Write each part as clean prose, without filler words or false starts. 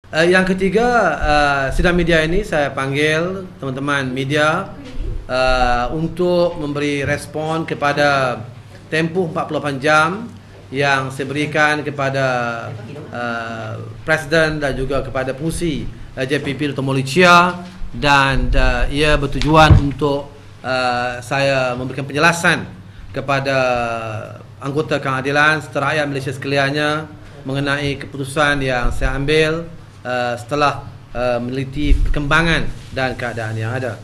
Yang ketiga, sidang media ini saya panggil teman-teman media untuk memberi respon kepada tempoh 48 jam yang saya berikan kepada Presiden dan juga kepada pengurusi JPP Dr. Maulid Shia, dan ia bertujuan untuk saya memberikan penjelasan kepada anggota Keadilan serta rakyat Malaysia sekaliannya mengenai keputusan yang saya ambil setelah meneliti perkembangan dan keadaan yang ada.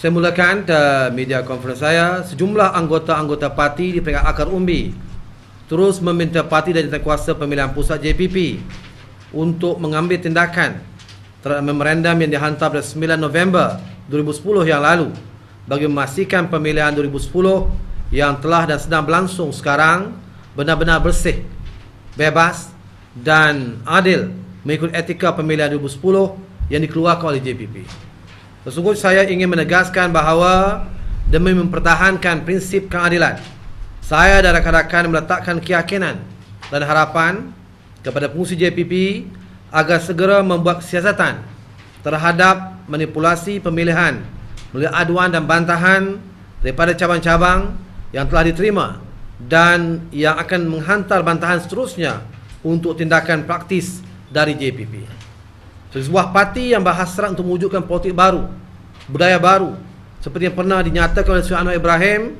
Saya mulakan media conference saya. Sejumlah anggota-anggota parti di peringkat akar umbi terus meminta parti dan jawatan pemilihan pusat JPP untuk mengambil tindakan terhadap memorandum yang dihantar pada 9 November 2010 yang lalu bagi memastikan pemilihan 2010 yang telah dan sedang berlangsung sekarang benar-benar bersih, bebas dan adil mengikut etika pemilihan 2010 yang dikeluarkan oleh JPP. Sesungguhnya saya ingin menegaskan bahawa demi mempertahankan prinsip keadilan, saya dan rakan-rakan meletakkan keyakinan dan harapan kepada pengurusi JPP agar segera membuat siasatan terhadap manipulasi pemilihan melalui aduan dan bantahan daripada cabang-cabang yang telah diterima dan yang akan menghantar bantahan seterusnya untuk tindakan praktis dari JPP. Sebuah parti yang berhasrat untuk mewujudkan politik baru, budaya baru seperti yang pernah dinyatakan oleh Sri Anwar Ibrahim,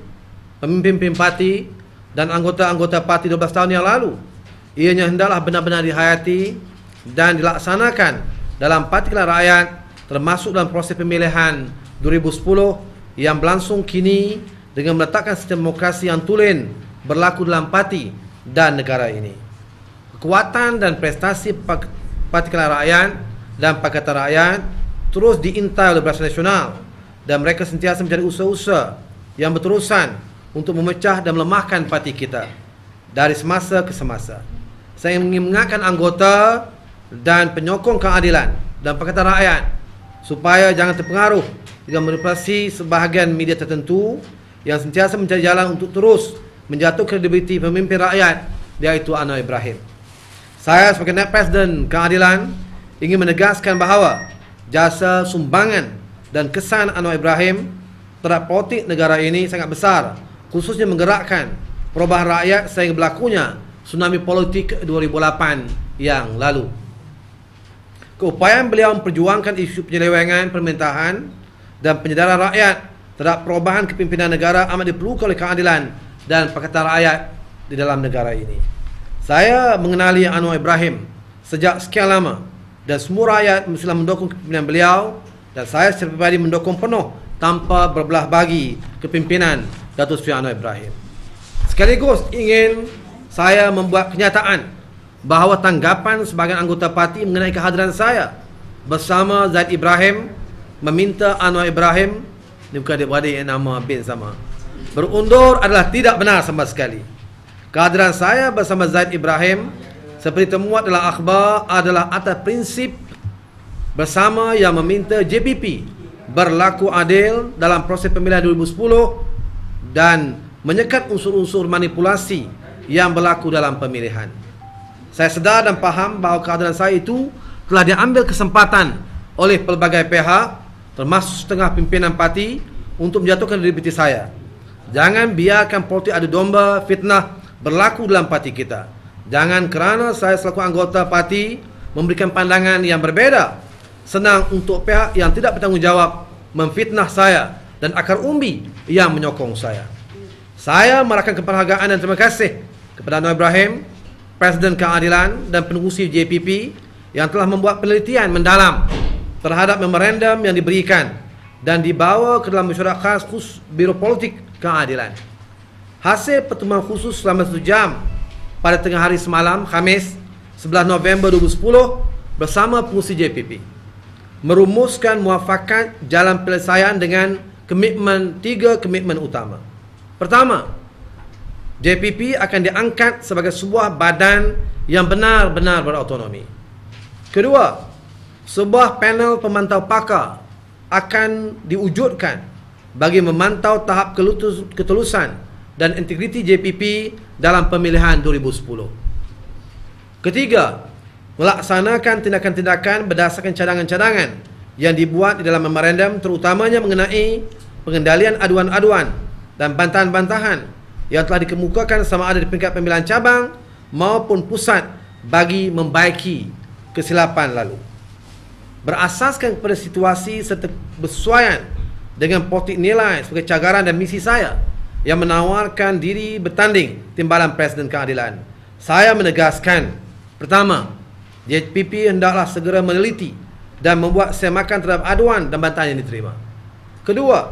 pemimpin parti dan anggota-anggota parti 12 tahun yang lalu. Ianya hendaklah benar-benar dihayati dan dilaksanakan dalam Parti Keadilan Rakyat, termasuk dalam proses pemilihan 2010 yang berlangsung kini dengan meletakkan sistem demokrasi yang tulen berlaku dalam parti dan negara ini. Kekuatan dan prestasi Parti Keadilan Rakyat dan Pakatan Rakyat terus diintai oleh Barisan Nasional dan mereka sentiasa mencari usaha-usaha yang berterusan untuk memecah dan melemahkan parti kita dari semasa ke semasa. Saya ingin mengingatkan anggota dan penyokong keadilan dan Pakatan Rakyat supaya jangan terpengaruh dengan manipulasi sebahagian media tertentu yang sentiasa mencari jalan untuk terus menjatuh kredibiliti pemimpin rakyat, iaitu Anwar Ibrahim. Saya sebagai Naib Presiden Keadilan ingin menegaskan bahawa jasa sumbangan dan kesan Anwar Ibrahim terhadap politik negara ini sangat besar, khususnya menggerakkan perubahan rakyat sehingga berlakunya tsunami politik 2008 yang lalu. Keupayaan beliau memperjuangkan isu penyelewengan pemerintahan dan penyedaran rakyat terhadap perubahan kepimpinan negara amat diperlukan oleh keadilan dan Pakatan Rakyat di dalam negara ini. Saya mengenali Anwar Ibrahim sejak sekian lama dan semua rakyat mestilah mendukung kepimpinan beliau, dan saya secara pribadi mendukung penuh tanpa berbelah bagi kepimpinan Datuk Seri Anwar Ibrahim. Sekaligus ingin saya membuat kenyataan bahawa tanggapan sebahagian anggota parti mengenai kehadiran saya bersama Zaid Ibrahim meminta Anwar Ibrahim, ini bukan adik-beradik yang nama bin sama, berundur adalah tidak benar sama sekali. Kehadiran saya bersama Zaid Ibrahim seperti termuat dalam akhbar adalah atas prinsip bersama yang meminta JPP berlaku adil dalam proses pemilihan 2010 dan menyekat unsur-unsur manipulasi yang berlaku dalam pemilihan. Saya sedar dan faham bahawa kehadiran saya itu telah diambil kesempatan oleh pelbagai pihak, termasuk setengah pimpinan parti, untuk menjatuhkan kredibiliti saya. Jangan biarkan politik adu domba, fitnah berlaku dalam parti kita. Jangan kerana saya selaku anggota parti memberikan pandangan yang berbeza, senang untuk pihak yang tidak bertanggungjawab memfitnah saya dan akar umbi yang menyokong saya. Saya merahkan penghargaan dan terima kasih kepada Anwar Ibrahim, Presiden Keadilan dan pengurusi JPP yang telah membuat penelitian mendalam terhadap memorandum yang diberikan dan dibawa ke dalam mesyuarat khas khusus Biro Politik Keadilan. Hasil pertemuan khusus selama 1 jam pada tengah hari semalam, Khamis 11 November 2010 bersama pengurusi JPP merumuskan muafakat jalan penyelesaian dengan tiga komitmen utama. Pertama, JPP akan diangkat sebagai sebuah badan yang benar-benar berautonomi. Kedua, sebuah panel pemantau pakar akan diwujudkan bagi memantau tahap ketulusan dan integriti JPP dalam pemilihan 2010. Ketiga, melaksanakan tindakan-tindakan berdasarkan cadangan-cadangan yang dibuat di dalam memorandum, terutamanya mengenai pengendalian aduan-aduan dan bantahan-bantahan yang telah dikemukakan sama ada di peringkat pemilihan cabang maupun pusat bagi membaiki kesilapan lalu. Berasaskan kepada situasi serta bersesuaian dengan politik nilai sebagai cagaran dan misi saya yang menawarkan diri bertanding Timbalan Presiden Keadilan, saya menegaskan, pertama, JPP hendaklah segera meneliti dan membuat semakan terhadap aduan dan bantahan yang diterima. Kedua,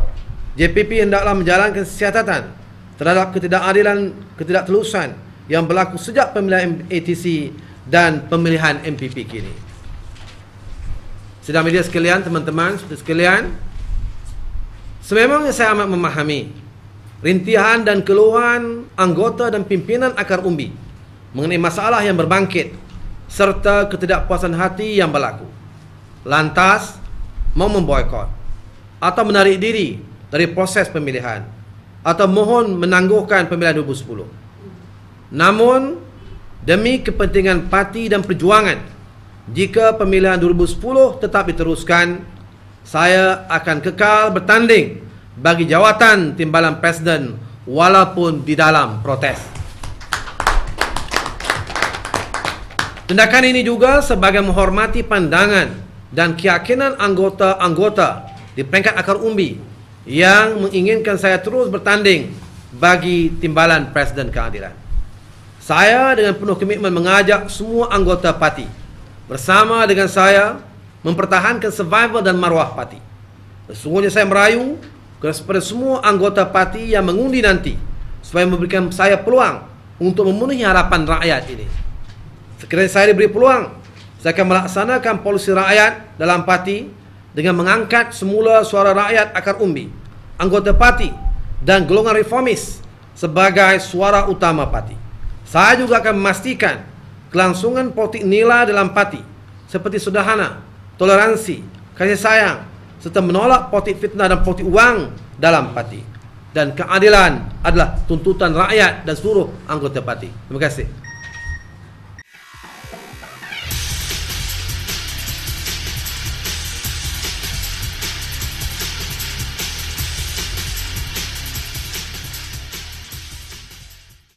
JPP hendaklah menjalankan siasatan terhadap ketidakadilan, ketidaktelusan yang berlaku sejak pemilihan ATC dan pemilihan MPP kini. Sidang media sekalian, teman-teman sekalian, sememangnya saya amat memahami rintihan dan keluhan anggota dan pimpinan akar umbi mengenai masalah yang berbangkit serta ketidakpuasan hati yang berlaku. Lantas, mau memboikot atau menarik diri dari proses pemilihan atau mohon menangguhkan pemilihan 2010. Namun, demi kepentingan parti dan perjuangan, jika pemilihan 2010 tetap diteruskan, saya akan kekal bertanding bagi jawatan Timbalan Presiden walaupun di dalam protes. Tindakan ini juga sebagai menghormati pandangan dan keyakinan anggota-anggota di peringkat akar umbi yang menginginkan saya terus bertanding bagi Timbalan Presiden Keadilan. Saya dengan penuh komitmen mengajak semua anggota parti bersama dengan saya mempertahankan survival dan maruah parti. Sesungguhnya saya merayu kepada semua anggota parti yang mengundi nanti supaya memberikan saya peluang untuk memenuhi harapan rakyat ini. Sekiranya saya diberi peluang, saya akan melaksanakan polisi rakyat dalam parti dengan mengangkat semula suara rakyat akar umbi, anggota parti dan golongan reformis sebagai suara utama parti. Saya juga akan memastikan kelangsungan politik nilai dalam parti seperti sederhana, toleransi, kasih sayang serta menolak politik fitnah dan politik wang dalam parti. Dan keadilan adalah tuntutan rakyat dan seluruh anggota parti. Terima kasih.